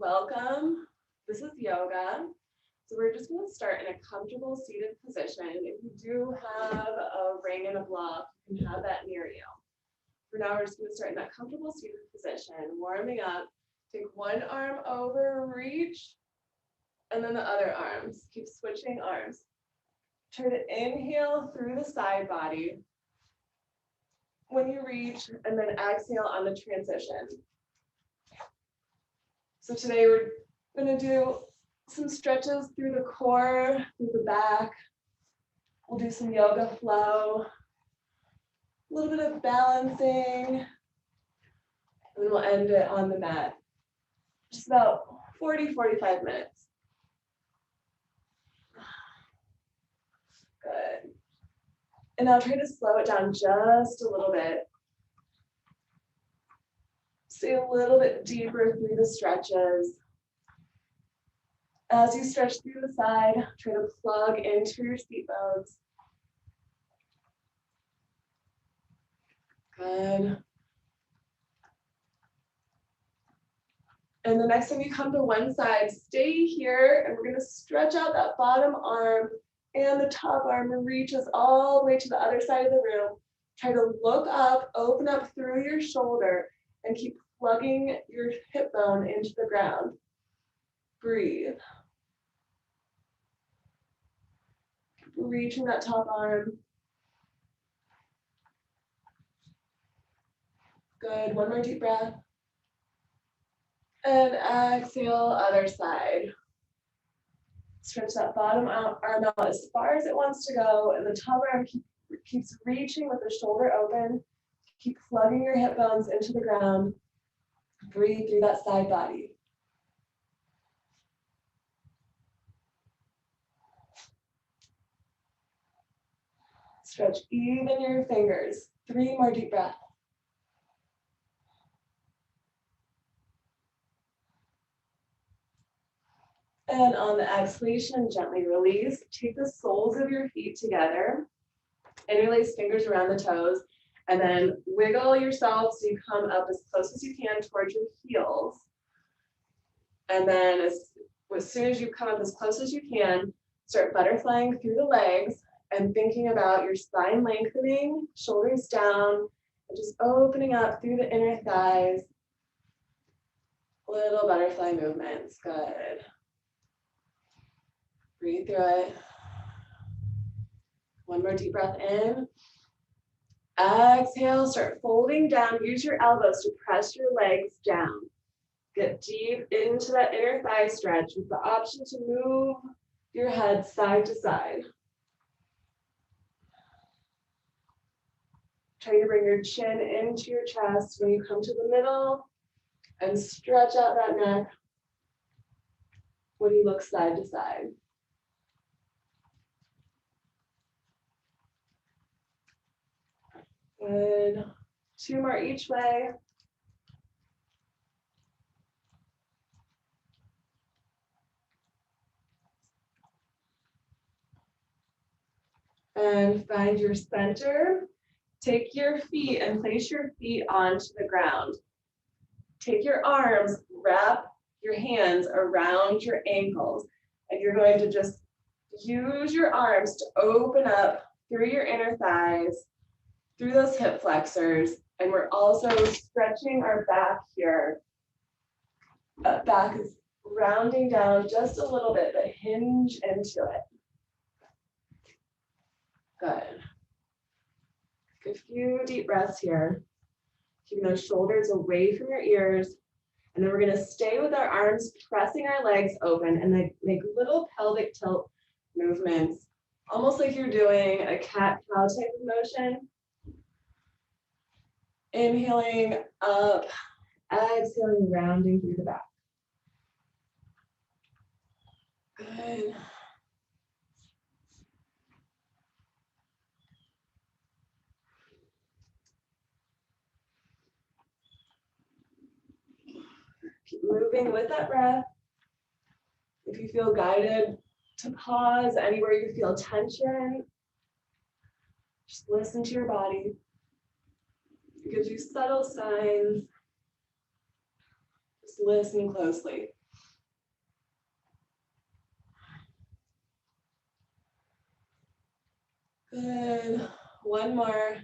welcome. This is yoga. So we're just going to start in a comfortable seated position. If you do have a ring and a block, you can have that near you. For now, we're just going to start in that comfortable seated position, warming up. Take one arm over, reach, and then the other arms. Keep switching arms. Try to inhale through the side body when you reach, and then exhale on the transition. So today we're going to do some stretches through the core, through the back. We'll do some yoga flow, a little bit of balancing, and then we'll end it on the mat. Just about 40-45 minutes. Good. And now try to slow it down just a little bit. Stay a little bit deeper through the stretches. As you stretch through the side, try to plug into your seat bones. Good. And the next time you come to one side, stay here, and we're going to stretch out that bottom arm and the top arm and reach us all the way to the other side of the room. Try to look up, open up through your shoulder, and keep plugging your hip bone into the ground. Breathe. Keep reaching that top arm. Good. One more deep breath. And exhale, other side. Stretch that bottom arm out as far as it wants to go, and the top arm keeps reaching with the shoulder open. Keep plugging your hip bones into the ground. Breathe through that side body. Stretch even your fingers. 3 more deep breaths. And on the exhalation, gently release. Take the soles of your feet together. Interlace fingers around the toes. And then wiggle yourself so you come up as close as you can towards your heels. And then as soon as you come up as close as you can, start butterflying through the legs and thinking about your spine lengthening, shoulders down, and just opening up through the inner thighs. Little butterfly movements. Good. Breathe through it. One more deep breath in. Exhale, start folding down. Use your elbows to press your legs down. Get deep into that inner thigh stretch with the option to move your head side to side. Try to bring your chin into your chest when you come to the middle and stretch out that neck when you look side to side. Good. 2 more each way. And find your center. Take your feet and place your feet onto the ground. Take your arms, wrap your hands around your ankles, and you're going to just use your arms to open up through your inner thighs, through those hip flexors, and we're also stretching our back here. Back is rounding down just a little bit, but hinge into it. Good. Take a few deep breaths here, keeping those shoulders away from your ears. And then we're going to stay with our arms, pressing our legs open, and then make little pelvic tilt movements, almost like you're doing a cat-cow type of motion. Inhaling up, exhaling, rounding through the back. Good. Keep moving with that breath. If you feel guided to pause anywhere you feel tension, just listen to your body. It gives you subtle signs. Just listen closely. Good. One more.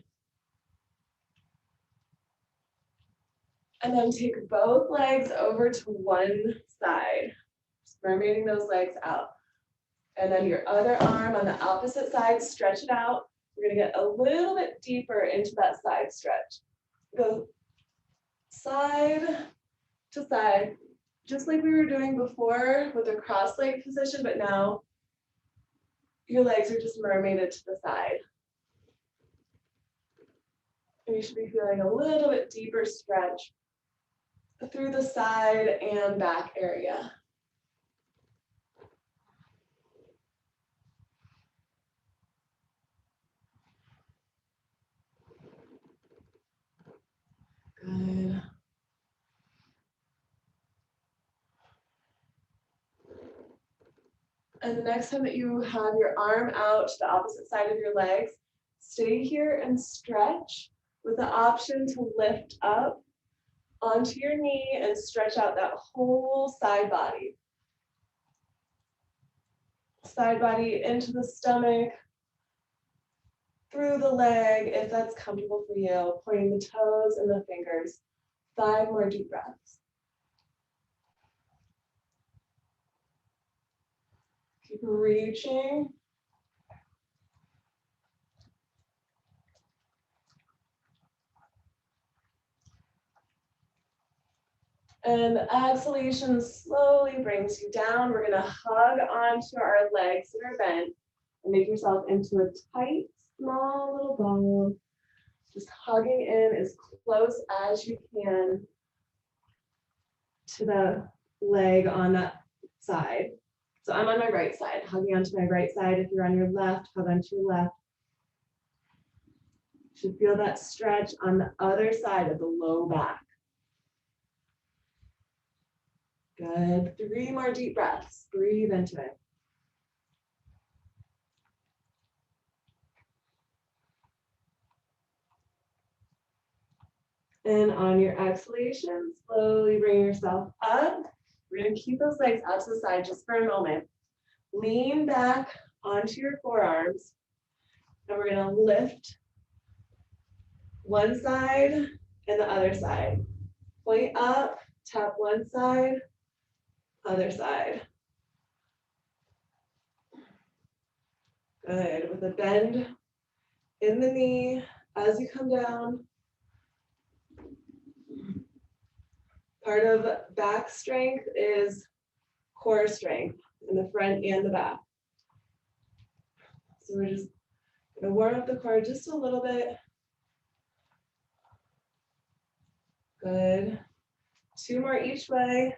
And then take both legs over to one side. Just mermaiding those legs out. And then your other arm on the opposite side, stretch it out. We're gonna get a little bit deeper into that side stretch. Go side to side, just like we were doing before with a cross leg position, but now your legs are just mermaided to the side. And you should be feeling a little bit deeper stretch through the side and back area. Good. And the next time that you have your arm out to the opposite side of your legs, stay here and stretch with the option to lift up onto your knee and stretch out that whole side body. Side body into the stomach, through the leg, if that's comfortable for you, pointing the toes and the fingers. 5 more deep breaths. Keep reaching. And the exhalation slowly brings you down. We're gonna hug onto our legs that are bent and make yourself into a tight, small little ball. Just hugging in as close as you can to the leg on that side. So I'm on my right side, hugging onto my right side. If you're on your left, hug onto your left. You should feel that stretch on the other side of the low back. Good. 3 more deep breaths. Breathe into it. And on your exhalation, slowly bring yourself up. We're going to keep those legs out to the side just for a moment. Lean back onto your forearms. And we're going to lift one side and the other side. Point up, tap one side, other side. Good. With a bend in the knee as you come down. Part of back strength is core strength in the front and the back. So we're just going to warm up the core just a little bit. Good. 2 more each way.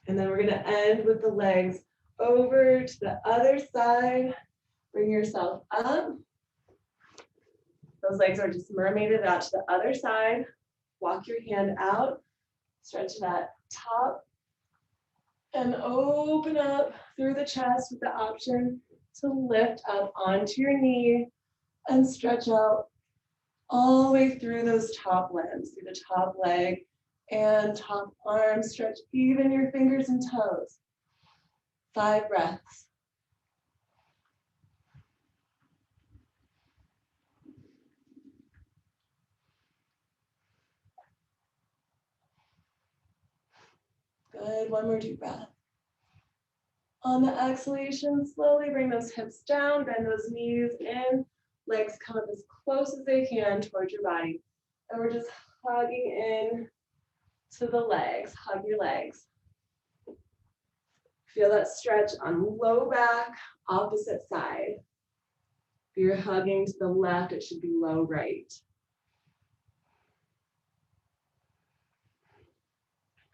And then we're going to end with the legs over to the other side. Bring yourself up. Those legs are just mermaided out to the other side. Walk your hand out. Stretch that top. And open up through the chest with the option to lift up onto your knee and stretch out all the way through those top limbs, through the top leg and top arm. Stretch even your fingers and toes. 5 breaths. Good. 1 more deep breath. On the exhalation, slowly bring those hips down, bend those knees in, legs come up as close as they can towards your body. And we're just hugging in to the legs. Hug your legs. Feel that stretch on low back, opposite side. If you're hugging to the left, it should be low right.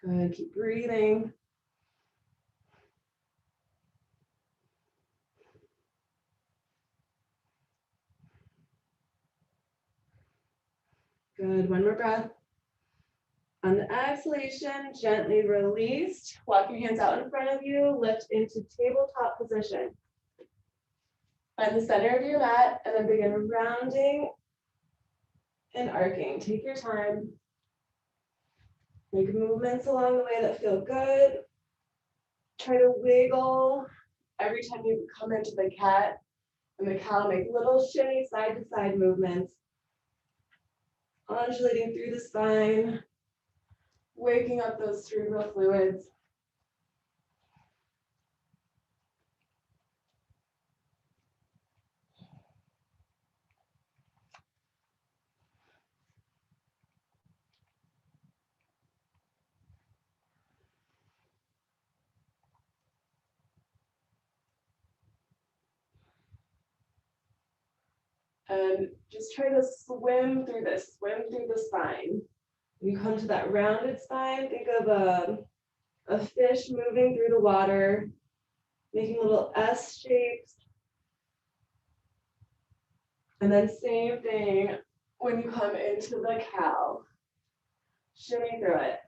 Good, keep breathing. Good, 1 more breath. On the exhalation, gently release. Walk your hands out in front of you, lift into tabletop position. Find the center of your mat and then begin rounding and arcing. Take your time. Make movements along the way that feel good. Try to wiggle every time you come into the cat and the cow. Make little shimmy side to side movements, undulating through the spine, waking up those cerebral fluids. And just try to swim through this, swim through the spine. When you come to that rounded spine, think of a fish moving through the water, making little S shapes. And then same thing when you come into the cow, shimmy through it.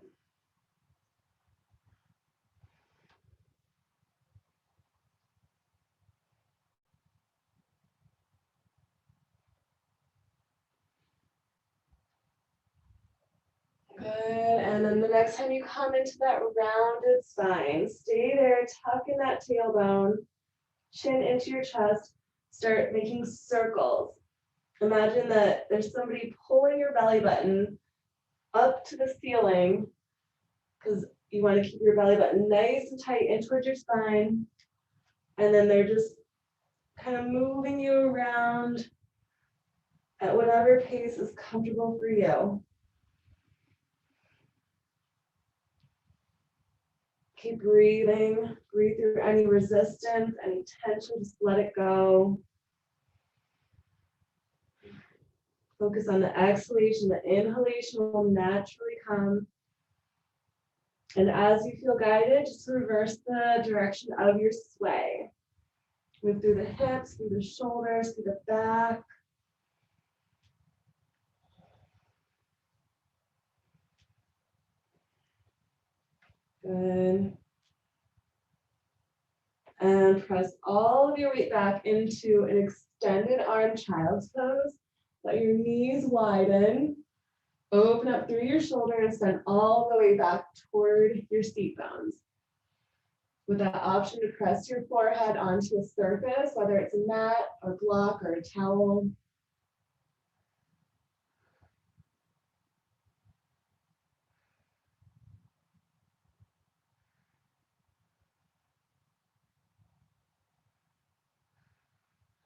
Good, and then the next time you come into that rounded spine, stay there, tuck in that tailbone, chin into your chest, start making circles. Imagine that there's somebody pulling your belly button up to the ceiling, because you want to keep your belly button nice and tight in towards your spine, and then they're just kind of moving you around at whatever pace is comfortable for you. Keep breathing, breathe through any resistance, any tension, just let it go. Focus on the exhalation, the inhalation will naturally come. And as you feel guided, just reverse the direction of your sway. Move through the hips, through the shoulders, through the back. Good. And press all of your weight back into an extended arm child's pose. Let your knees widen. Open up through your shoulder and send all the way back toward your seat bones. With that option to press your forehead onto a surface, whether it's a mat, a block, or a towel.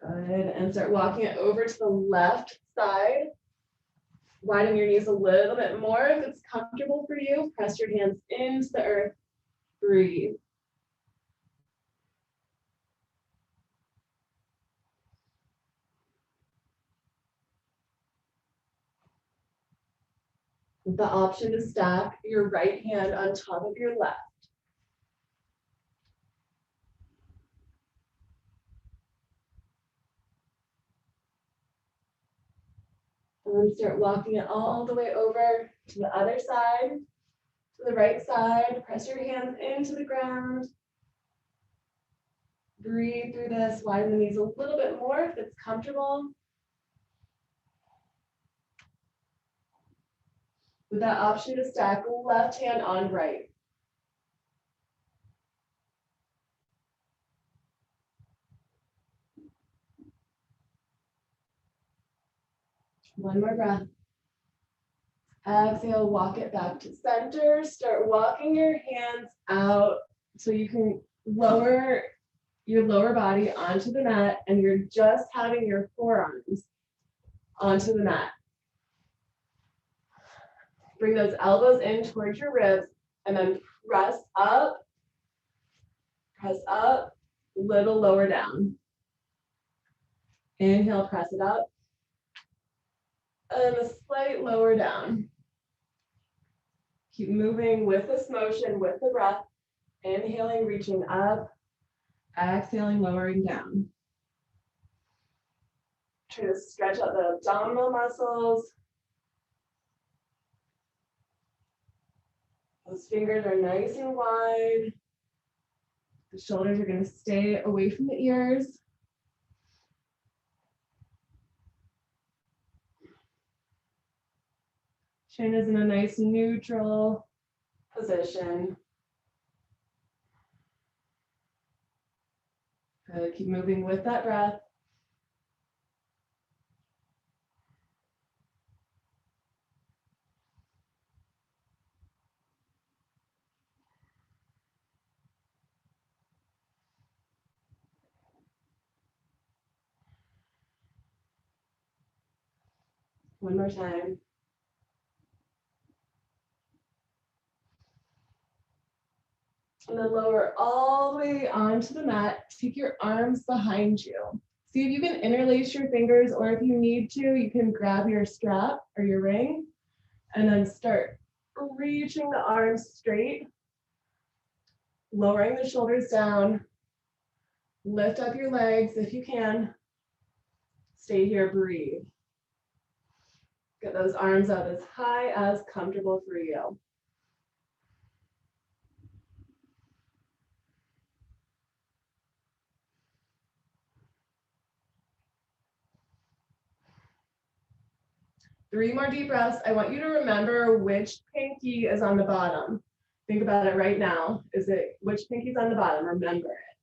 Good, and start walking it over to the left side. Widen your knees a little bit more if it's comfortable for you. Press your hands into the earth. Breathe. With the option to stack your right hand on top of your left. And then start walking it all the way over to the other side, to the right side. Press your hands into the ground. Breathe through this. Widen the knees a little bit more if it's comfortable. With that option to stack left hand on right. One more breath. Exhale, walk it back to center. Start walking your hands out so you can lower your lower body onto the mat, and you're just having your forearms onto the mat. Bring those elbows in towards your ribs, and then press up, little lower down. Inhale, press it up, and a slight lower down. Keep moving with this motion, with the breath. Inhaling, reaching up. Exhaling, lowering down. Try to stretch out the abdominal muscles. Those fingers are nice and wide. The shoulders are going to stay away from the ears. Chin is in a nice neutral position. Good, keep moving with that breath. One more time. And then lower all the way onto the mat. Take your arms behind you. See if you can interlace your fingers, or if you need to, you can grab your strap or your ring and then start reaching the arms straight, lowering the shoulders down. Lift up your legs if you can. Stay here, breathe. Get those arms up as high as comfortable for you. Three more deep breaths. I want you to remember which pinky is on the bottom. Think about it right now. Is it which pinky's on the bottom? Remember it.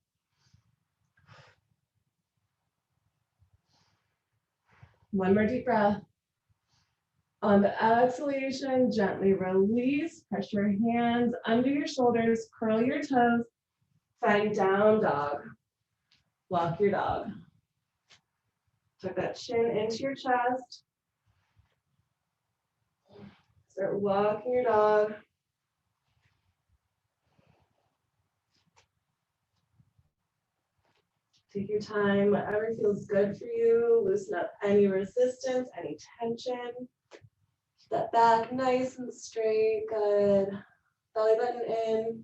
One more deep breath. On the exhalation, gently release. Press your hands under your shoulders. Curl your toes. Find down dog. Walk your dog. Tuck that chin into your chest. Start walking your dog. Take your time, whatever feels good for you. Loosen up any resistance, any tension. Keep that back nice and straight. Good. Belly button in.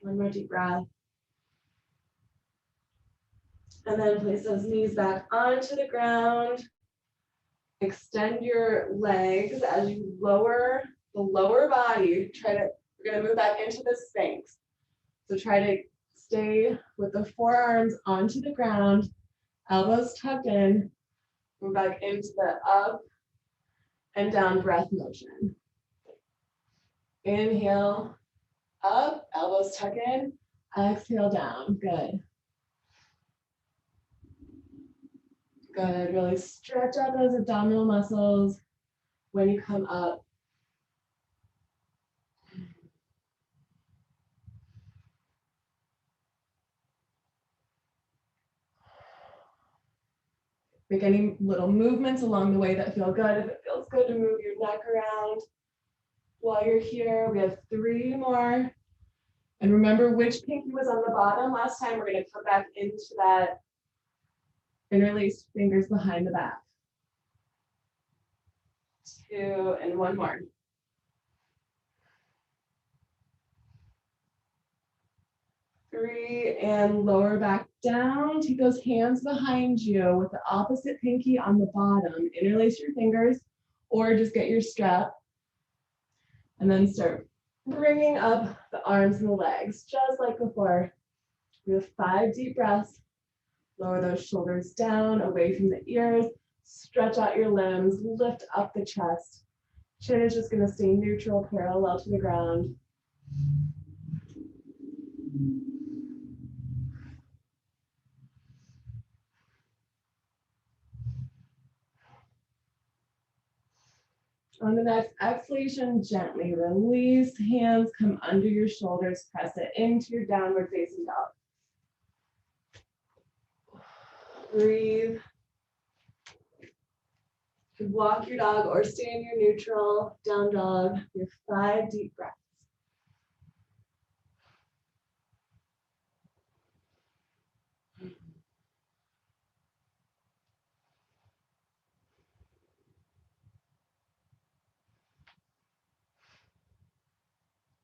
One more deep breath. And then place those knees back onto the ground. Extend your legs as you lower the lower body. We're gonna move back into the Sphinx. So try to stay with the forearms onto the ground, elbows tucked in. Move back into the up and down breath motion. Inhale, up, elbows tuck in. Exhale down, good. Good, really stretch out those abdominal muscles when you come up. Make any little movements along the way that feel good. If it feels good to move your neck around while you're here, we have 3 more. And remember which pinky was on the bottom last time. We're gonna come back into that interlaced fingers behind the back. 2 and 1 more. 3 and lower back down. Take those hands behind you with the opposite pinky on the bottom. Interlace your fingers or just get your strap. And then start bringing up the arms and the legs, just like before. We have 5 deep breaths. Lower those shoulders down, away from the ears. Stretch out your limbs, lift up the chest. Chin is just gonna stay neutral, parallel to the ground. On the next exhalation, gently release. Hands come under your shoulders, press it into your downward facing dog. Breathe. Walk your dog or stay in your neutral down dog. You have 5 deep breaths.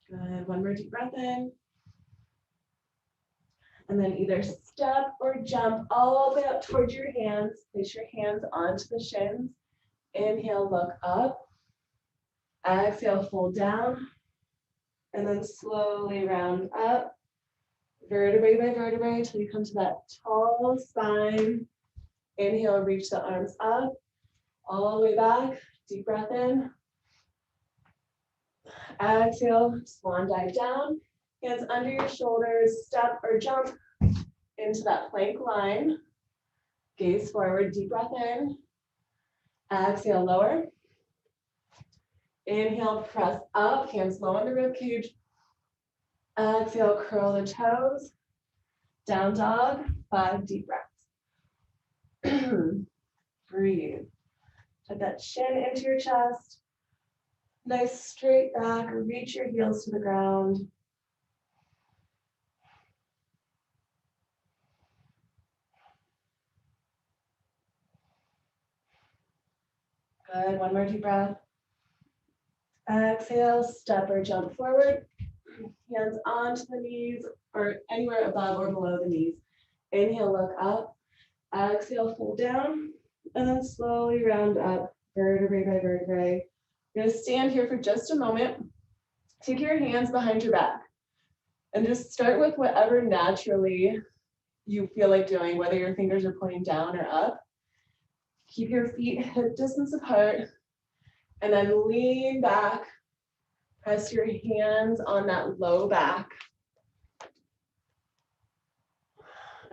Good. One more deep breath in. And then either step or jump all the way up towards your hands. Place your hands onto the shins. Inhale, look up. Exhale, fold down. And then slowly round up vertebrae by vertebrae until you come to that tall spine. Inhale, reach the arms up, all the way back. Deep breath in. Exhale, swan dive down. Hands under your shoulders, step or jump into that plank line. Gaze forward, deep breath in. Exhale, lower. Inhale, press up, hands low on the rib cage. Exhale, curl the toes. Down dog, 5 deep breaths. Breathe. Tuck that chin into your chest. Nice straight back, reach your heels to the ground. Good, one more deep breath. Exhale, step or jump forward. Hands onto the knees or anywhere above or below the knees. Inhale, look up. Exhale, fold down. And then slowly round up, vertebrae by vertebrae. You're gonna stand here for just a moment. Take your hands behind your back. And just start with whatever naturally you feel like doing, whether your fingers are pointing down or up. Keep your feet hip distance apart. And then lean back. Press your hands on that low back.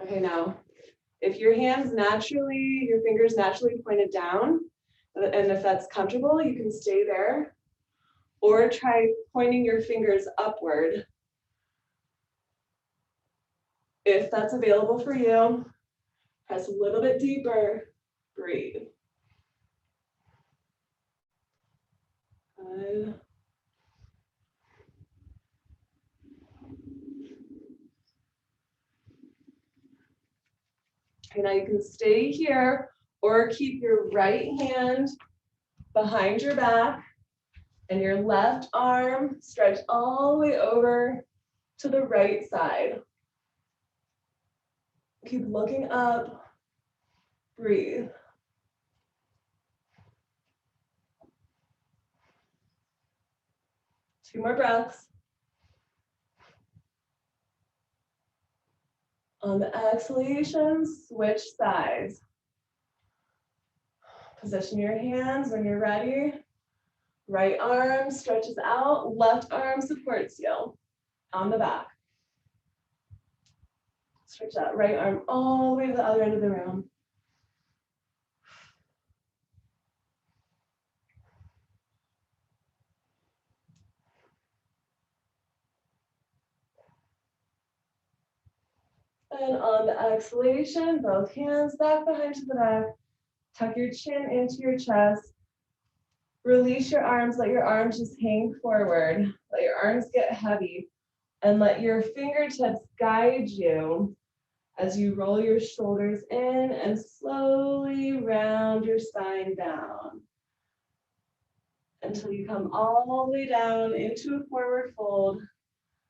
Okay, now, if your fingers naturally pointed down, and if that's comfortable, you can stay there. Or try pointing your fingers upward. If that's available for you, press a little bit deeper, breathe. Good. Okay, now you can stay here or keep your right hand behind your back and your left arm stretched all the way over to the right side. Keep looking up, breathe. Two more breaths. On the exhalation, switch sides. Position your hands when you're ready. Right arm stretches out, left arm supports you on the back. Stretch that right arm all the way to the other end of the room. And on the exhalation, both hands back behind to the back. Tuck your chin into your chest. Release your arms, let your arms just hang forward. Let your arms get heavy. And let your fingertips guide you as you roll your shoulders in and slowly round your spine down. Until you come all the way down into a forward fold.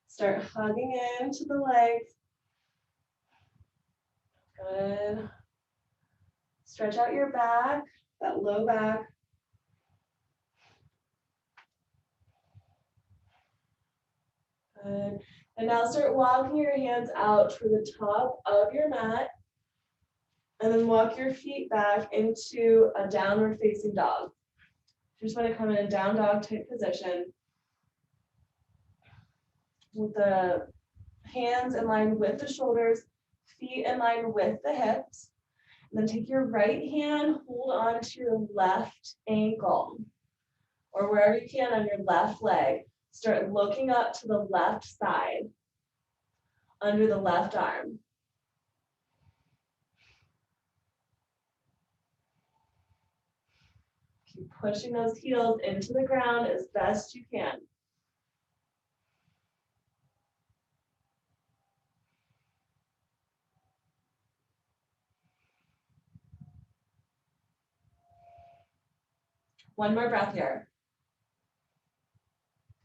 Start hugging into the legs. Good. Stretch out your back, that low back. Good. And now start walking your hands out to the top of your mat. And then walk your feet back into a downward facing dog. You just want to come in a down dog type position. With the hands in line with the shoulders, feet in line with the hips. And then take your right hand, hold on to your left ankle or wherever you can on your left leg. Start looking up to the left side, under the left arm. Keep pushing those heels into the ground as best you can. One more breath here.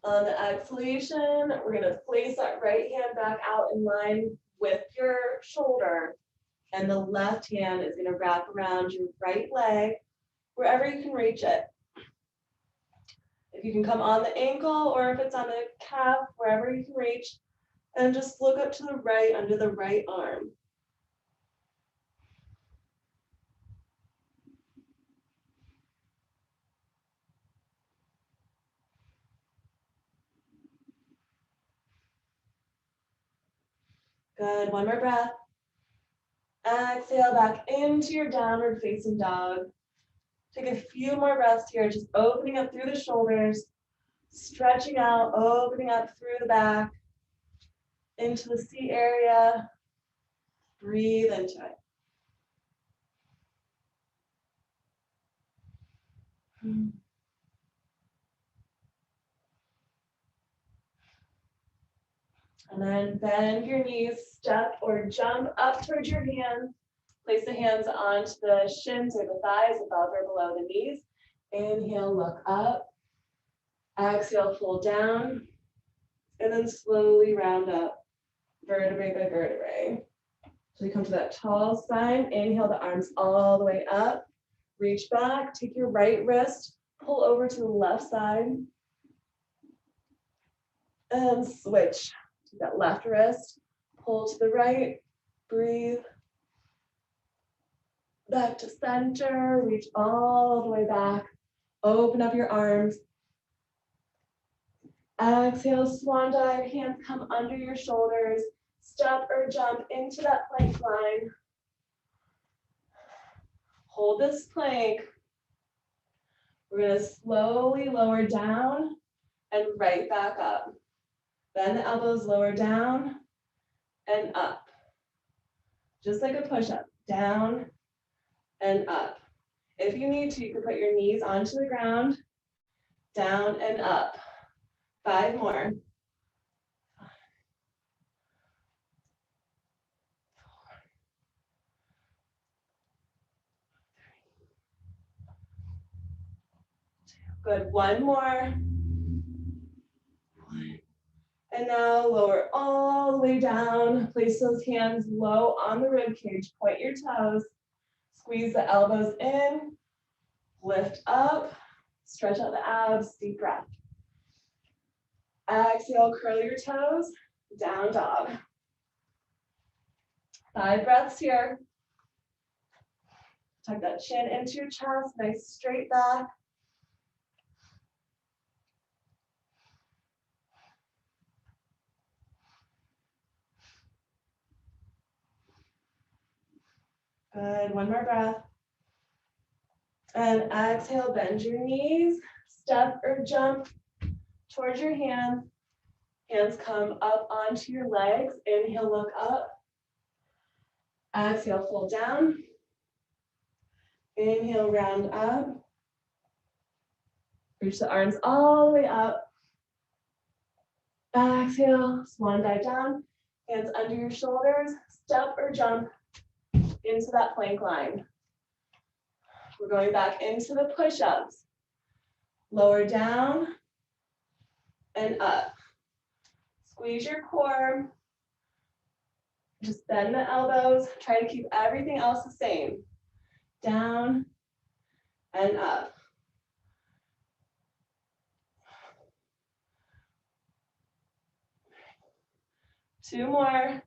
On the exhalation, we're going to place that right hand back out in line with your shoulder, and the left hand is going to wrap around your right leg, wherever you can reach it. If you can come on the ankle or if it's on the calf, wherever you can reach, And just look up to the right under the right arm. Good, one more breath. Exhale back into your downward facing dog. Take a few more breaths here, just opening up through the shoulders, stretching out, opening up through the back, into the seat area. Breathe into it. And then bend your knees, step or jump up towards your hands. Place the hands onto the shins or the thighs above or below the knees. Inhale, look up. Exhale, fold down. And then slowly round up, vertebrae by vertebrae. So you come to that tall spine. Inhale the arms all the way up. Reach back, take your right wrist, pull over to the left side. And switch. Take that left wrist, pull to the right, breathe. Back to center, reach all the way back. Open up your arms. Exhale, swan dive, hands come under your shoulders. Step or jump into that plank line. Hold this plank. We're going to slowly lower down and right back up. Bend the elbows, lower down and up. Just like a push-up, down and up. If you need to, you can put your knees onto the ground, down and up. 5 more. 4, 3, 2. Good, 1 more. 1. And now lower all the way down. Place those hands low on the rib cage. Point your toes. Squeeze the elbows in. Lift up. Stretch out the abs. Deep breath. Exhale, curl your toes. Down dog. 5 breaths here. Tuck that chin into your chest. Nice straight back. Good, 1 more breath. And exhale, bend your knees, step or jump towards your hands. Hands come up onto your legs. Inhale, look up. Exhale, fold down. Inhale, round up. Reach the arms all the way up. Exhale, swan dive down. Hands under your shoulders. Step or jump into that plank line. We're going back into the push-ups. Lower down and up. Squeeze your core. Just bend the elbows. Try to keep everything else the same. Down and up. Two more.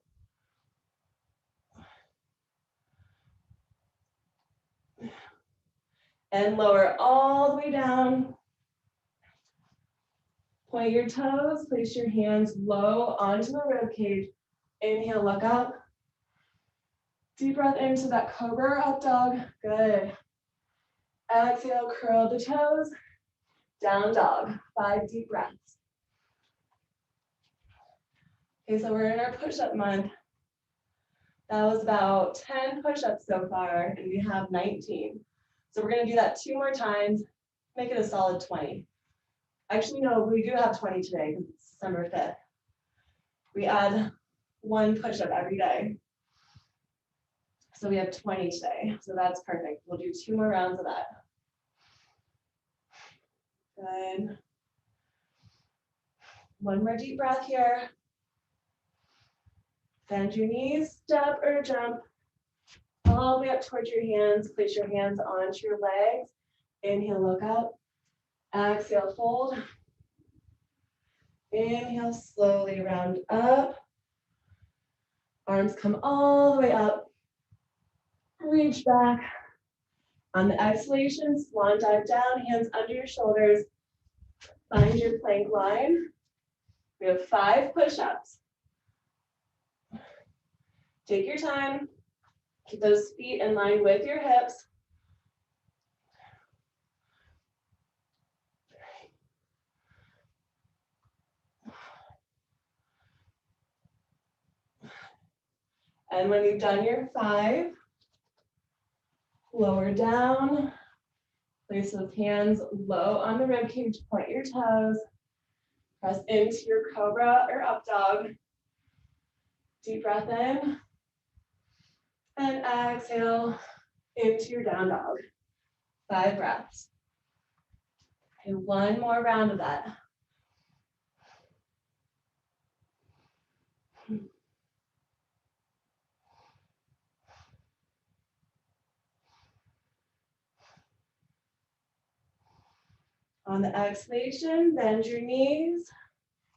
And lower all the way down. Point your toes, place your hands low onto the rib cage. Inhale, look up. Deep breath into that cobra up dog. Good. Exhale, curl the toes. Down dog. 5 deep breaths. Okay, so we're in our push-up month. That was about 10 push-ups so far, and we have 19. So we're gonna do that 2 more times, make it a solid 20. Actually, no, we do have 20 today because it's December 5th. We add 1 push-up every day. So we have 20 today, so that's perfect. We'll do 2 more rounds of that. Good. 1 more deep breath here. Bend your knees, step or jump all the way up towards your hands. Place your hands onto your legs. Inhale, look up. Exhale, fold. Inhale, slowly round up. Arms come all the way up. Reach back. On the exhalation, swan dive down, hands under your shoulders. Find your plank line. We have 5 push-ups. Take your time. Keep those feet in line with your hips. And when you've done your 5, lower down. Place those hands low on the rib cage, point your toes. Press into your cobra or up dog. Deep breath in. And exhale into your down dog. 5 breaths. Okay, 1 more round of that. On the exhalation, bend your knees,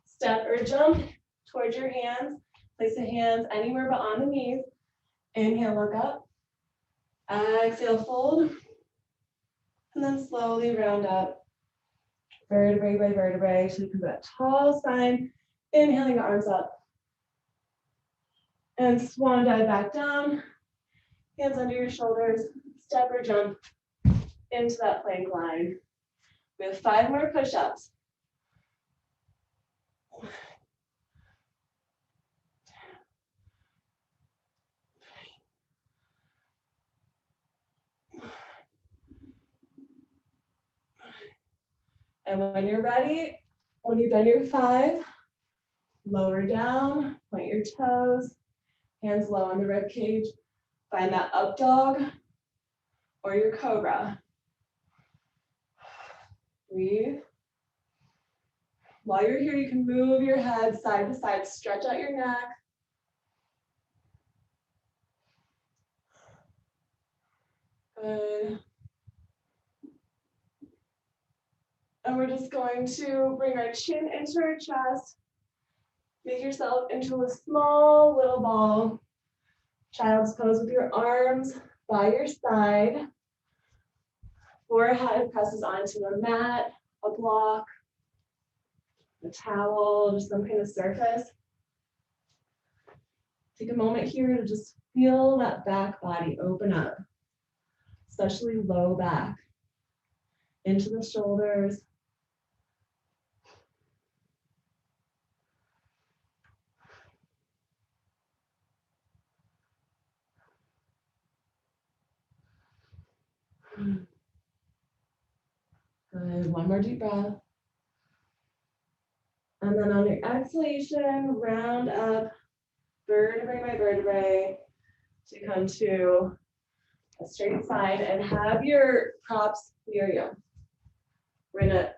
step or jump towards your hands. Place the hands anywhere but on the knees. Inhale, look up. Exhale, fold. And then slowly round up. Vertebrae by vertebrae. So you can put a tall spine. Inhaling the arms up. And swan dive back down. Hands under your shoulders. Step or jump into that plank line. We have 5 more push-ups. And when you're ready, when you've done your 5, lower down, point your toes, hands low on the rib cage. Find that up dog or your cobra. Breathe. While you're here, you can move your head side to side, stretch out your neck. Good. And we're just going to bring our chin into our chest. Make yourself into a small little ball. Child's pose with your arms by your side. Forehead presses onto a mat, a block, a towel, just some kind of surface. Take a moment here to just feel that back body open up, especially low back, into the shoulders. Good, 1 more deep breath. And then on your exhalation, round up vertebrae by vertebrae to come to a straight spine and have your props near you. We're gonna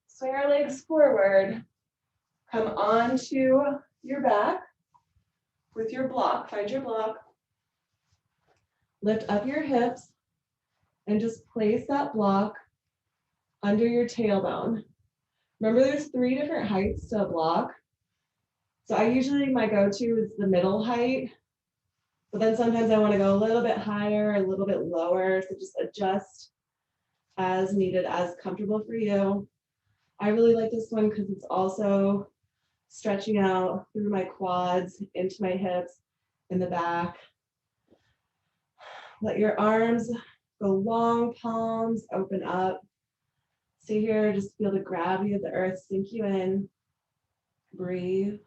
swing our legs forward, come onto your back with your block, find your block, lift up your hips, and just place that block under your tailbone. Remember, there's 3 different heights to a block. So my go-to is the middle height, but then sometimes I want to go a little bit higher, a little bit lower. So just adjust as needed, as comfortable for you. I really like this one because it's also stretching out through my quads, into my hips, in the back. Let your arms go long, palms open up. Stay here, just feel the gravity of the earth sink you in. Breathe.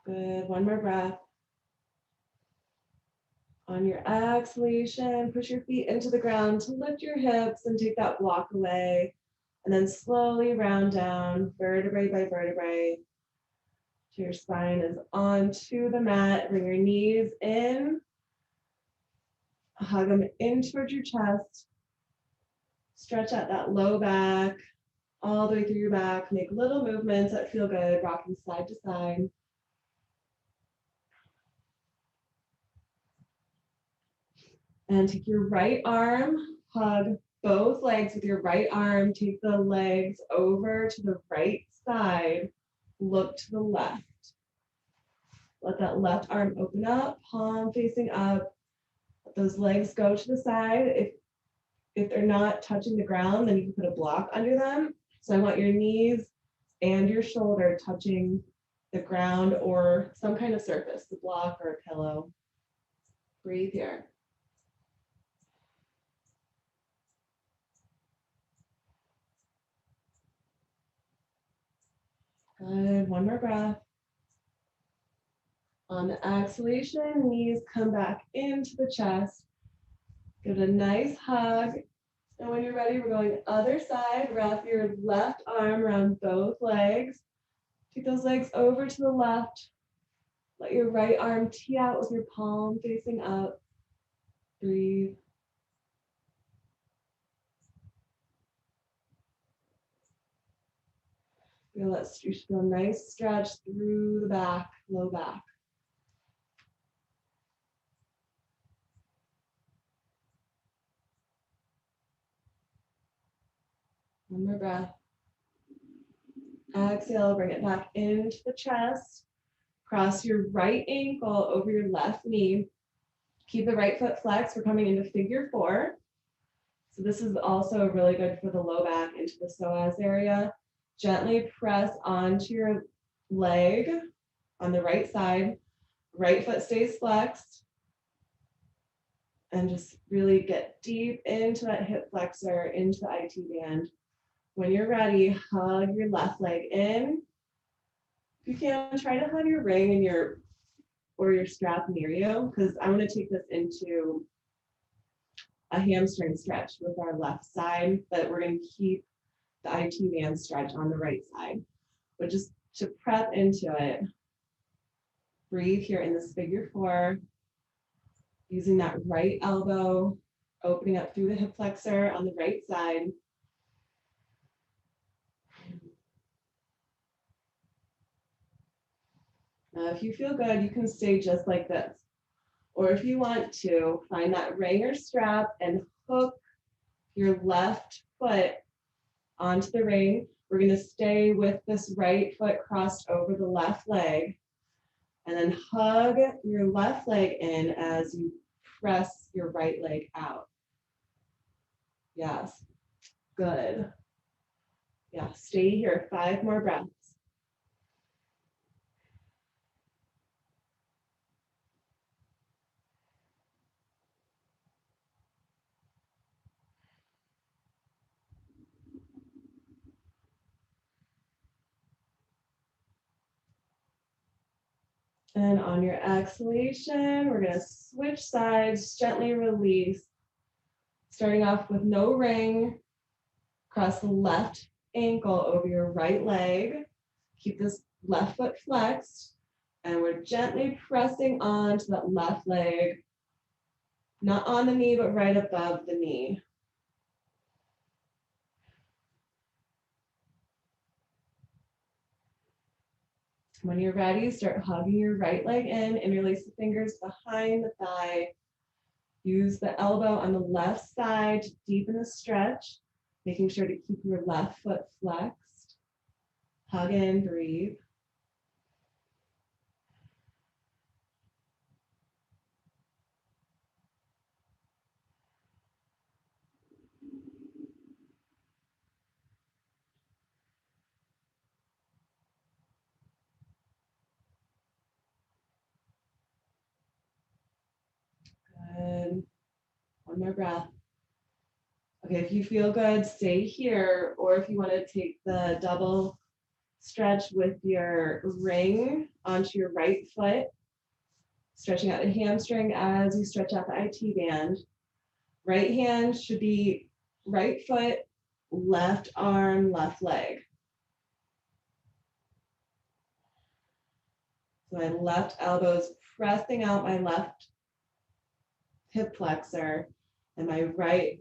Good, 1 more breath. On your exhalation, push your feet into the ground to lift your hips and take that block away. And then slowly round down, vertebrae by vertebrae, so your spine is onto the mat. Bring your knees in. Hug them in towards your chest. Stretch out that low back, all the way through your back. Make little movements that feel good, rocking side to side. And take your right arm, hug both legs with your right arm. Take the legs over to the right side. Look to the left. Let that left arm open up, palm facing up. Let those legs go to the side. If they're not touching the ground, then you can put a block under them. So I want your knees and your shoulder touching the ground or some kind of surface, the block or a pillow. Breathe here. Good, one more breath. On the exhalation, knees come back into the chest. Give it a nice hug. And when you're ready, we're going other side. Wrap your left arm around both legs. Take those legs over to the left. Let your right arm tee out with your palm facing up. Breathe. You should feel a nice stretch through the back, low back. One more breath. Exhale, bring it back into the chest. Cross your right ankle over your left knee. Keep the right foot flexed. We're coming into figure 4. So this is also really good for the low back into the psoas area. Gently press onto your leg on the right side. Right foot stays flexed. And just really get deep into that hip flexor, into the IT band. When you're ready, hug your left leg in. If you can, try to have your ring and your strap near you, because I'm going to take this into a hamstring stretch with our left side, but we're going to keep the IT band stretch on the right side. But just to prep into it, breathe here in this figure 4, using that right elbow, opening up through the hip flexor on the right side. Now, if you feel good, you can stay just like this. Or if you want to, find that ring or strap and hook your left foot onto the ring. We're going to stay with this right foot crossed over the left leg. And then hug your left leg in as you press your right leg out. Yes, good. Yeah, stay here, 5 more breaths. And on your exhalation, we're going to switch sides, gently release. Starting off with no ring, cross the left ankle over your right leg. Keep this left foot flexed. And we're gently pressing onto that left leg, not on the knee, but right above the knee. When you're ready, start hugging your right leg in, interlace the fingers behind the thigh. Use the elbow on the left side to deepen the stretch, making sure to keep your left foot flexed. Hug in, breathe. Good. One more breath. Okay, if you feel good, stay here, or if you want to take the double stretch with your ring onto your right foot, stretching out the hamstring as you stretch out the IT band. Right hand should be right foot, left arm, left leg. So my left elbow is pressing out my left hip flexor, and my right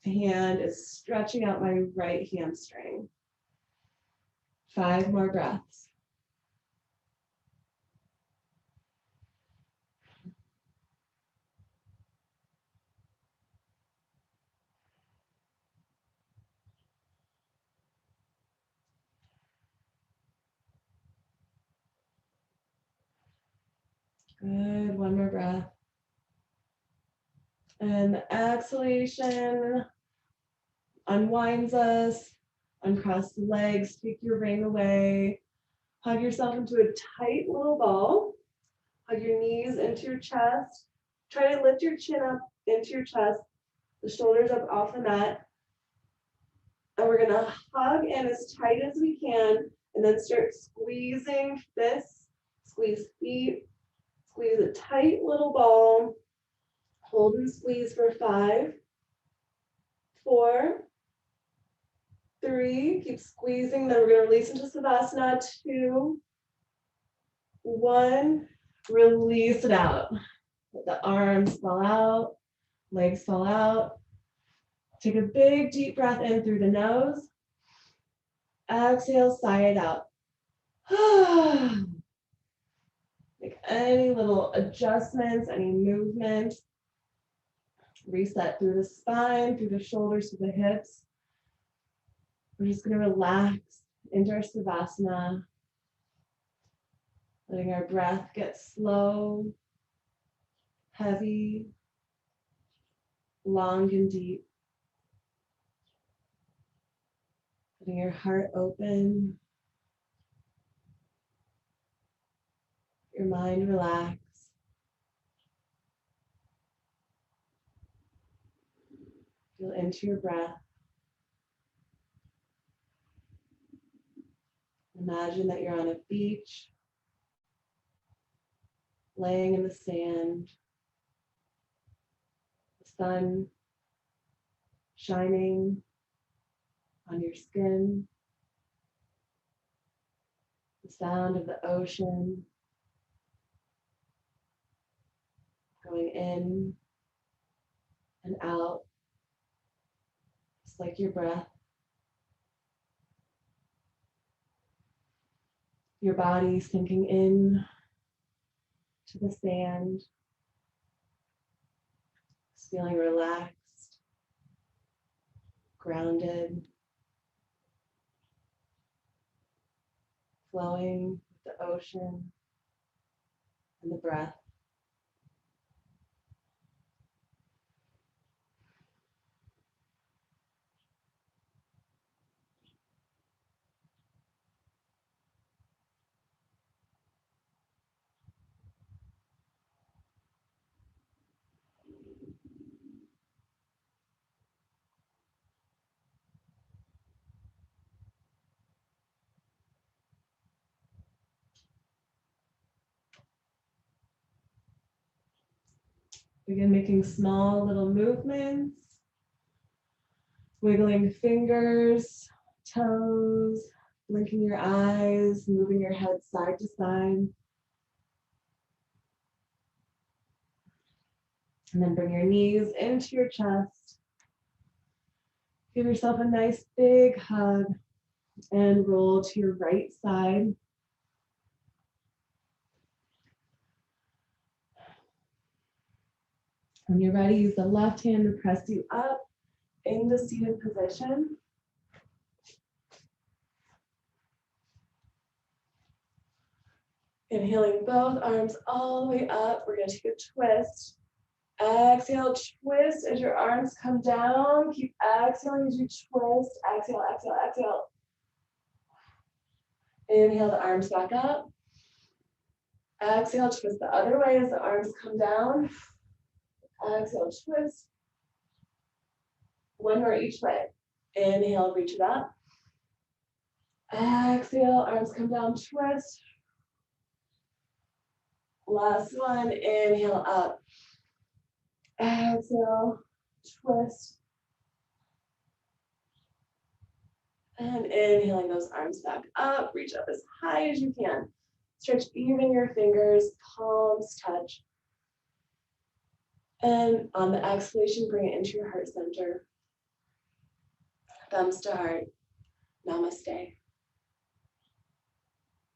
hand is stretching out my right hamstring. 5 more breaths. One more breath. And the exhalation unwinds us. Uncross the legs, take your ring away. Hug yourself into a tight little ball. Hug your knees into your chest. Try to lift your chin up into your chest, the shoulders up off the mat. And we're gonna hug in as tight as we can, and then start squeezing fists, squeeze feet, squeeze a tight little ball. Hold and squeeze for 5, 4, 3, keep squeezing, then we're gonna release into Savasana, 2, 1, release it out. Let the arms fall out, legs fall out. Take a big deep breath in through the nose. Exhale, sigh it out. Make any little adjustments, any movement. Reset through the spine, through the shoulders, through the hips. We're just going to relax into our Savasana, letting our breath get slow, heavy, long and deep. Letting your heart open, your mind relax. Feel into your breath. Imagine that you're on a beach, laying in the sand, the sun shining on your skin, the sound of the ocean going in and out, just like your breath. Your body sinking in to the sand, just feeling relaxed, grounded, flowing with the ocean and the breath. Begin making small little movements, wiggling fingers, toes, blinking your eyes, moving your head side to side. And then bring your knees into your chest. Give yourself a nice big hug and roll to your right side. When you're ready, use the left hand to press you up into seated position. Inhaling both arms all the way up. We're going to take a twist. Exhale, twist as your arms come down. Keep exhaling as you twist. Exhale, exhale, exhale. Inhale the arms back up. Exhale, twist the other way as the arms come down. Exhale, twist. One more each way. Inhale, reach it up. Exhale, arms come down, twist. Last one, inhale up. Exhale, twist. And inhaling those arms back up, reach up as high as you can. Stretch even your fingers, palms touch. And on the exhalation, bring it into your heart center. Thumbs to heart. Namaste.